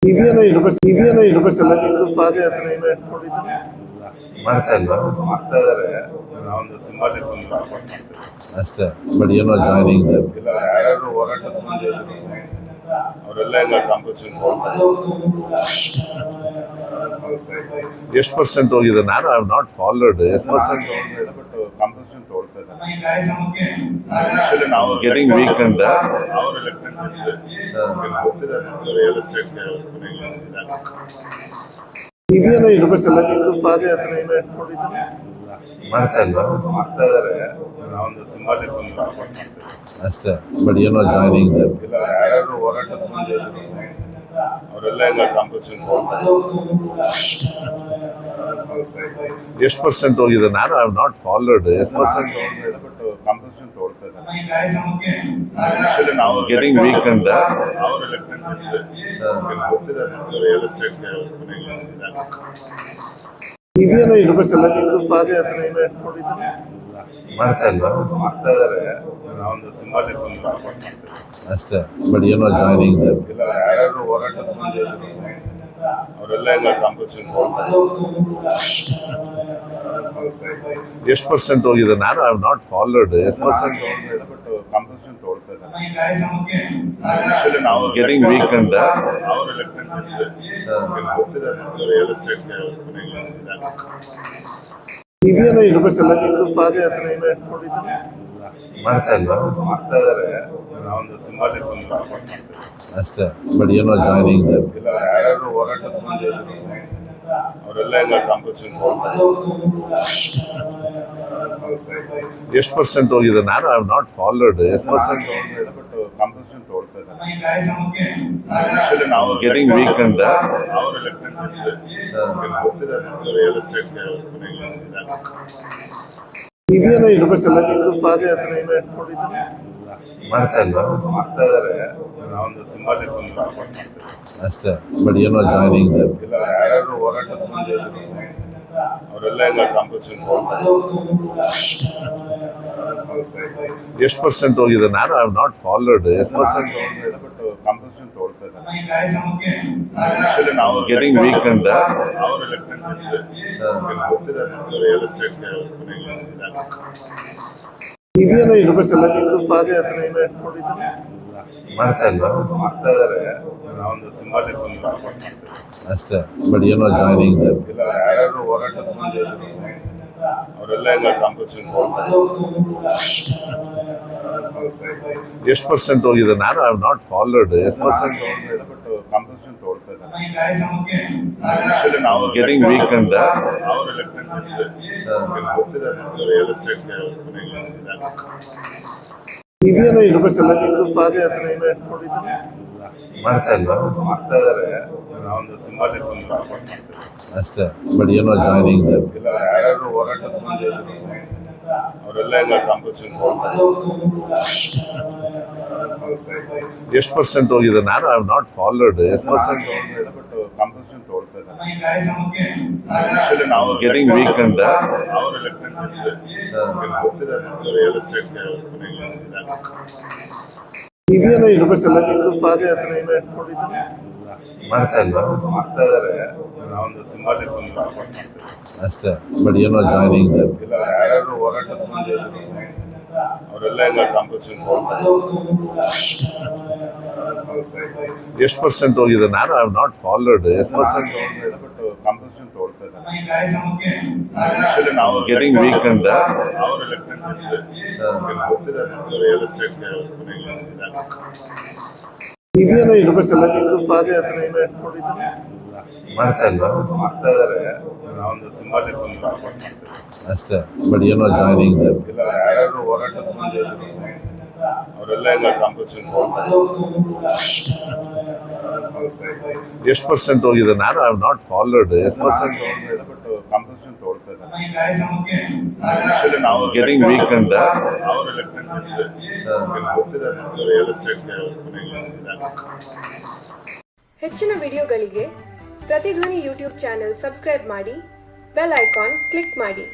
ಇರ್ಬೇಕಲ್ಲ ನಿಮ್ದು ಪಾದಯಾತ್ರೆ ಏನೋ ಇಟ್ಕೊಂಡಿದ್ದಾರೆ ಮಾಡ್ತಾ ಇಲ್ವಾ? ಮಾಡ್ತಾ ಇದಾರೆ. ನಾವೊಂದು ಸಿಂಬಾಲಿಕ್ ಒಂದು ವರ್ಕೌಟ್ ಮಾಡ್ತೀವಿ ಅಷ್ಟೇ. ಬಟ್ ಏನೋ ಜಾಯ್ನಿಂಗ್ ಇಲ್ಲ, ಯಾರು ಹೋರಾಟದ ಮುಂದೆ ಇದ್ರು ಅವರೆಲ್ಲ ಈಗ ಕಾಂಪೋಸಿಷನ್ ಹೋಗ್ತಾರೆ. ಎಷ್ಟು ಪರ್ಸೆಂಟ್ ಹೋಗಿದೆ? ನಾನು ಐ ಹ್ಯಾವ್ ನಾಟ್ ಫಾಲೋಡ್. ಎಷ್ಟು ಪರ್ಸೆಂಟ್? ಬಟ್ ಕಾಂಪೋಸಿಷನ್ ತಗೊಳ್ತಾ ಇದ್ದಾರೆ. ಆಕ್ಚುಲಿ ನಾವು ಗೆಟಿಂಗ್ ವೀಕ್ ಅಂತ ಅವ್ರು ಎಲೆಕ್ಟೆಡ್ ಹೋಗ್ತಿದ್ದಾರೆ ರಿಯಲ್ ಎಸ್ಟೇಟ್ಗೆ ಇದೇನೋ ಇರ್ಬೇಕಲ್ಲ ನಿಮ್ದು ಪಾದಯಾತ್ರೆ ಏನೋ ಇಟ್ಕೊಂಡಿದ್ದಾರೆ ಮಾಡ್ತಾ ಇಲ್ವಾ? ಮಾಡ್ತಾ ಇದಾರೆ. ನಾವೊಂದು ಸಿಂಬಾಲಿಕ್ ಒಂದು ವರ್ಕೌಟ್ ಮಾಡ್ತೀವಿ ಅಷ್ಟೇ. ಬಟ್ ಏನೋ ಜಾಯ್ನಿಂಗ್ ಇಲ್ಲ, ಯಾರು ಹೋರಾಟದ ಮುಂದೆ ಇದ್ರು ಅವರೆಲ್ಲ ಈಗ ಕಾಂಪೋಸಿಷನ್ ಹೋಗ್ತಾರೆ. ಎಷ್ಟು ಪರ್ಸೆಂಟ್ ಹೋಗಿದೆ? ನಾನು ಐ ಹ್ಯಾವ್ ನಾಟ್ ಫಾಲೋಡ್. ಎಷ್ಟು ಪರ್ಸೆಂಟ್? ಬಟ್ ಕಾಂಪೋಸಿಷನ್ ತಗೊಳ್ತಾ ಇದ್ದಾರೆ. ಆಕ್ಚುಲಿ ನಾವು ಗೆಟಿಂಗ್ ವೀಕ್ ಅಂತ ಅವ್ರು ಎಲೆಕ್ಟೆಡ್ ಹೋಗ್ತಿದ್ದಾರೆ ರಿಯಲ್ ಎಸ್ಟೇಟ್ಗೆ ಇದೇನೋ ಇರ್ಬೇಕಲ್ಲ ನಿಮ್ದು ಪಾದಯಾತ್ರೆ ಏನೋ ಇಟ್ಕೊಂಡಿದ್ದಾರೆ ಮಾಡ್ತಾ ಇಲ್ವಾ? ಮಾಡ್ತಾ ಇದಾರೆ. ನಾವೊಂದು ಸಿಂಬಾಲಿಕ್ ಒಂದು ವರ್ಕೌಟ್ ಮಾಡ್ತೀವಿ ಅಷ್ಟೇ. ಬಟ್ ಏನೋ ಜಾಯ್ನಿಂಗ್ ಇಲ್ಲ, ಯಾರು ಹೋರಾಟದ ಮುಂದೆ ಇದ್ರು ಅವರೆಲ್ಲ ಈಗ ಕಾಂಪೋಸಿಷನ್ ಹೋಗ್ತಾರೆ. ಎಷ್ಟು ಪರ್ಸೆಂಟ್ ಹೋಗಿದೆ? ನಾನು ಐ ಹ್ಯಾವ್ ನಾಟ್ ಫಾಲೋಡ್. ಎಷ್ಟು ಪರ್ಸೆಂಟ್? ಬಟ್ ಕಾಂಪೋಸಿಷನ್ ತಗೊಳ್ತಾ ಇದ್ದಾರೆ. ಆಕ್ಚುಲಿ ನಾವು ಗೆಟಿಂಗ್ ವೀಕ್ ಅಂತ ಅವ್ರು ಎಲೆಕ್ಟೆಡ್ ಹೋಗ್ತಿದ್ದಾರೆ ರಿಯಲ್ ಎಸ್ಟೇಟ್ಗೆ ಇದೇನೋ ಇರ್ಬೇಕಲ್ಲ ನಿಮ್ದು ಪಾದಯಾತ್ರೆ ಏನೋ ಇಟ್ಕೊಂಡಿದ್ದಾರೆ ಮಾಡ್ತಾ ಇಲ್ವಾ? ಮಾಡ್ತಾ ಇದಾರೆ. ನಾವೊಂದು ಸಿಂಬಾಲಿಕ್ ಒಂದು ವರ್ಕೌಟ್ ಮಾಡ್ತೀವಿ ಅಷ್ಟೇ. ಬಟ್ ಏನೋ ಜಾಯ್ನಿಂಗ್ ಇಲ್ಲ, ಯಾರು ಹೋರಾಟದ ಮುಂದೆ ಇದ್ರು ಅವರೆಲ್ಲ ಈಗ ಕಾಂಪೋಸಿಷನ್ ಹೋಗ್ತಾರೆ. ಎಷ್ಟು ಪರ್ಸೆಂಟ್ ಹೋಗಿದೆ? ನಾನು ಐ ಹ್ಯಾವ್ ನಾಟ್ ಫಾಲೋಡ್. ಎಷ್ಟು ಪರ್ಸೆಂಟ್? ಬಟ್ ಕಾಂಪೋಸಿಷನ್ ತಗೊಳ್ತಾ ಇದ್ದಾರೆ. ಆಕ್ಚುಲಿ ನಾವು ಗೆಟಿಂಗ್ ವೀಕ್ ಅಂತ ಅವ್ರು ಎಲೆಕ್ಟೆಡ್ ಹೋಗ್ತಿದ್ದಾರೆ ರಿಯಲ್ ಎಸ್ಟೇಟ್ಗೆ ಇದೇನೋ ಇರ್ಬೇಕಲ್ಲ ನಿಮ್ದು ಪಾದಯಾತ್ರೆ ಏನೋ ಇಟ್ಕೊಂಡಿದ್ದಾರೆ ಮಾಡ್ತಾ ಇಲ್ವಾ? ಮಾಡ್ತಾ ಇದಾರೆ. ನಾವೊಂದು ಸಿಂಬಾಲಿಕ್ ಒಂದು ವರ್ಕೌಟ್ ಮಾಡ್ತೀವಿ ಅಷ್ಟೇ. ಬಟ್ ಏನೋ ಜಾಯ್ನಿಂಗ್ ಇಲ್ಲ, ಯಾರು ಹೋರಾಟದ ಮುಂದೆ ಇದ್ರು ಅವರೆಲ್ಲ ಈಗ ಕಾಂಪೋಸಿಷನ್ ಹೋಗ್ತಾರೆ. ಎಷ್ಟು ಪರ್ಸೆಂಟ್ ಹೋಗಿದೆ? ನಾನು ಐ ಹ್ಯಾವ್ ನಾಟ್ ಫಾಲೋಡ್. ಎಷ್ಟು ಪರ್ಸೆಂಟ್? ಬಟ್ ಕಾಂಪೋಸಿಷನ್ ತಗೊಳ್ತಾ ಇದ್ದಾರೆ. ಆಕ್ಚುಲಿ ನಾವು ಗೆಟಿಂಗ್ ವೀಕ್ ಅಂತ ಅವ್ರು ಎಲೆಕ್ಟೆಡ್ ಹೋಗ್ತಿದ್ದಾರೆ ರಿಯಲ್ ಎಸ್ಟೇಟ್ಗೆ ಇದೇನೋ ಇರ್ಬೇಕಲ್ಲ ನಿಮ್ದು ಪಾದಯಾತ್ರೆ ಏನೋ ಇಟ್ಕೊಂಡಿದ್ದಾರೆ ಮಾಡ್ತಾ ಇಲ್ವಾ? ಮಾಡ್ತಾ ಇದಾರೆ. ನಾವೊಂದು ಸಿಂಬಾಲಿಕ್ ಒಂದು ವರ್ಕೌಟ್ ಮಾಡ್ತೀವಿ ಅಷ್ಟೇ. ಬಟ್ ಏನೋ ಜಾಯ್ನಿಂಗ್ ಇಲ್ಲ, ಯಾರು ಹೋರಾಟದ ಮುಂದೆ ಇದ್ರು ಅವರೆಲ್ಲ ಈಗ ಕಾಂಪೋಸಿಷನ್ ಹೋಗ್ತಾರೆ. ಎಷ್ಟು ಪರ್ಸೆಂಟ್ ಹೋಗಿದೆ? ನಾನು ಐ ಹ್ಯಾವ್ ನಾಟ್ ಫಾಲೋಡ್. ಎಷ್ಟು ಪರ್ಸೆಂಟ್? ಬಟ್ ಕಾಂಪೋಸಿಷನ್ ತಗೊಳ್ತಾ ಇದ್ದಾರೆ. ಆಕ್ಚುಲಿ ನಾವು ಗೆಟಿಂಗ್ ವೀಕ್ ಅಂತ ಅವ್ರು ಎಲೆಕ್ಟೆಡ್ ಹೋಗ್ತಿದ್ದಾರೆ ರಿಯಲ್ ಎಸ್ಟೇಟ್ಗೆ ಇದೇನೋ ಇರ್ಬೇಕಲ್ಲ ನಿಮ್ದು ಪಾದಯಾತ್ರೆ ಏನೋ ಇಟ್ಕೊಂಡಿದ್ದಾರೆ ಮಾಡ್ತಾ ಇಲ್ವಾ? ಮಾಡ್ತಾ ಇದಾರೆ. ನಾವೊಂದು ಸಿಂಬಾಲಿಕ್ ಒಂದು ವರ್ಕೌಟ್ ಮಾಡ್ತೀವಿ ಅಷ್ಟೇ. ಬಟ್ ಏನೋ ಜಾಯ್ನಿಂಗ್ ಇಲ್ಲ, ಯಾರು ಹೋರಾಟದ ಮುಂದೆ ಇದ್ರು ಅವರೆಲ್ಲ ಈಗ ಕಾಂಪೋಸಿಷನ್ ಹೋಗ್ತಾರೆ. ಎಷ್ಟು ಪರ್ಸೆಂಟ್ ಹೋಗಿದೆ? ನಾನು ಐ ಹ್ಯಾವ್ ನಾಟ್ ಫಾಲೋಡ್. ಎಷ್ಟು ಪರ್ಸೆಂಟ್? ಬಟ್ ಕಾಂಪೋಸಿಷನ್ ತಗೊಳ್ತಾ ಇದ್ದಾರೆ. ಆಕ್ಚುಲಿ ನಾವು ಗೆಟಿಂಗ್ ವೀಕ್ ಅಂತ ಅವ್ರು ಎಲೆಕ್ಟೆಡ್ ಹೋಗ್ತಿದ್ದಾರೆ ರಿಯಲ್ ಎಸ್ಟೇಟ್ಗೆ ಇದೇನೋ ಇರ್ಬೇಕಲ್ಲ ನಿಮ್ದು ಪಾದಯಾತ್ರೆ ಏನೋ ಇಟ್ಕೊಂಡಿದ್ದಾರೆ ಮಾಡ್ತಾ ಇಲ್ವಾ? ಮಾಡ್ತಾ ಇದಾರೆ. ನಾವೊಂದು ಸಿಂಬಾಲಿಕ್ ಒಂದು ವರ್ಕೌಟ್ ಮಾಡ್ತೀವಿ ಅಷ್ಟೇ. ಬಟ್ ಏನೋ ಜಾಯ್ನಿಂಗ್ ಇಲ್ಲ, ಯಾರು ಹೋರಾಟದ ಮುಂದೆ ಇದ್ರು ಅವರೆಲ್ಲ ಈಗ ಕಾಂಪೋಸಿಷನ್ ಹೋಗ್ತಾರೆ. ಎಷ್ಟು ಪರ್ಸೆಂಟ್ ಹೋಗಿದೆ? ನಾನು ಐ ಹ್ಯಾವ್ ನಾಟ್ ಫಾಲೋಡ್. ಎಷ್ಟು ಪರ್ಸೆಂಟ್? ಬಟ್ ಕಾಂಪೋಸಿಷನ್ ತಗೊಳ್ತಾ ಇದ್ದಾರೆ. ಆಕ್ಚುಲಿ ನಾವು ಗೆಟಿಂಗ್ ವೀಕ್ ಅಂತ ಅವ್ರು ಎಲೆಕ್ಟೆಡ್ ಹೋಗ್ತಿದ್ದಾರೆ ರಿಯಲ್ ಎಸ್ಟೇಟ್ಗೆ ಇದೇನೋ ಇರ್ಬೇಕಲ್ಲ ನಿಮ್ದು ಪಾದಯಾತ್ರೆ ಏನೋ ಇಟ್ಕೊಂಡಿದ್ದಾರೆ ಮಾಡ್ತಾ ಇಲ್ವಾ? ಮಾಡ್ತಾ ಇದಾರೆ. ನಾವೊಂದು ಸಿಂಬಾಲಿಕ್ ಒಂದು ವರ್ಕೌಟ್ ಮಾಡ್ತೀವಿ ಅಷ್ಟೇ. ಬಟ್ ಏನೋ ಜಾಯ್ನಿಂಗ್ ಇಲ್ಲ, ಯಾರು ಹೋರಾಟದ ಮುಂದೆ ಇದ್ರು ಅವರೆಲ್ಲ ಈಗ ಕಾಂಪೋಸಿಷನ್ ಹೋಗ್ತಾರೆ. ಎಷ್ಟು ಪರ್ಸೆಂಟ್ ಹೋಗಿದೆ? ನಾನು ಐ ಹ್ಯಾವ್ ನಾಟ್ ಫಾಲೋಡ್. ಎಷ್ಟು ಪರ್ಸೆಂಟ್? ಬಟ್ ಕಾಂಪೋಸಿಷನ್ ತಗೊಳ್ತಾ ಇದ್ದಾರೆ. ಆಕ್ಚುಲಿ ನಾವು ಗೆಟಿಂಗ್ ವೀಕ್ ಅಂತ ಅವ್ರು ಎಲೆಕ್ಟೆಡ್ ಹೋಗ್ತಿದ್ದಾರೆ ರಿಯಲ್ ಎಸ್ಟೇಟ್ಗೆ ಹೆಚ್ಚಿನ ವಿಡಿಯೋಗಳಿಗೆ ಪ್ರತಿಧ್ವನಿ ಯೂಟ್ಯೂಬ್ ಚಾನೆಲ್ ಸಬ್ಸ್ಕ್ರೈಬ್ ಮಾಡಿ, ಬೆಲ್ ಐಕಾನ್ ಕ್ಲಿಕ್ ಮಾಡಿ.